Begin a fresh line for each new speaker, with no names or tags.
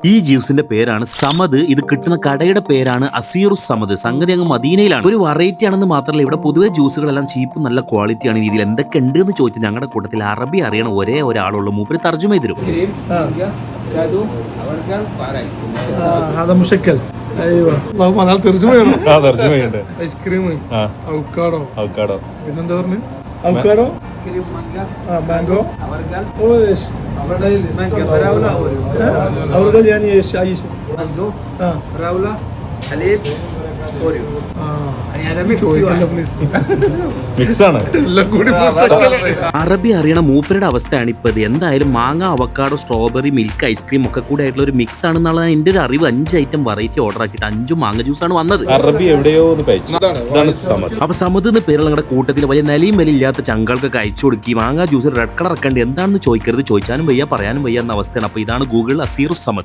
ഈ ജ്യൂസിന്റെ പേരാണ് സമദ്. ഇത് കിട്ടുന്ന കടയുടെ പേരാണ് അസീറു സമദ്. സംഗതി അങ്ങ് മദീനയിലാണ്. ഒരു വെറൈറ്റി ആണെന്ന് മാത്രമല്ല, ഇവിടെ പൊതുവെ ജ്യൂസുകളെല്ലാം ചീപ്പ് നല്ല ക്വാളിറ്റിയാണ്. രീതിയിൽ എന്തൊക്കെ ഉണ്ട് എന്ന് ചോദിച്ചാൽ ഞങ്ങളുടെ കൂട്ടത്തിൽ അറബി അറിയണ ഒരേ ഒരാളുള്ളൂ. മൂപ്പര് തർജ്ജമ ചെയ്തു തരും.
هذا مشكل. ايوه اللهم انا ترجمه
ترجمه ഉണ്ട്.
ايس كريم افوكادو പിന്നെന്താ പറഞ്ഞു?
افوكادو
كريم مانجو ايش اورجل يعني ايش اي شيء
فراوله حليب اوريو يعني هذا ميكس
മിക്സ് ആണ്.
എല്ലാം കൂടി
അറബി അറിയണ മൂപ്പരുടെ അവസ്ഥയാണ് ഇപ്പൊ ഇത്. എന്തായാലും മാങ്ങ, അവക്കാഡോ, സ്ട്രോബെറി, മിൽക്ക്, ഐസ്ക്രീം ഒക്കെ കൂടെ ആയിട്ടുള്ള ഒരു മിക്സ് ആണെന്നുള്ളതാണ് എന്റെ ഒരു അറിവ്. 5 ഐറ്റം വെറൈറ്റി ഓർഡർ ആക്കിയിട്ട് 5 മാങ്ങ ജ്യൂസാണ് വന്നത്.
അറബി എവിടെയോ ഒന്ന് കഴിച്ചു. ഇതാണ് സമദ്.
അപ്പൊ സമദ് എന്ന് പേരുള്ള നിങ്ങളുടെ കൂട്ടത്തിൽ വലിയ നിലയും വില ഇല്ലാത്ത ചങ്കൾക്കൊക്കെ അയച്ചു കൊടുക്കി. മാങ്ങ ജ്യൂസ് റെഡ് കളർ ഒക്കെ ഉണ്ട്, എന്താണെന്ന് ചോദിക്കരുത്. ചോദിച്ചാലും വയ്യ, പറയാനും വയ്യ എന്ന അവസ്ഥയാണ്. അപ്പൊ ഇതാണ് ഗൂഗിൾ അസീറു സമദ്.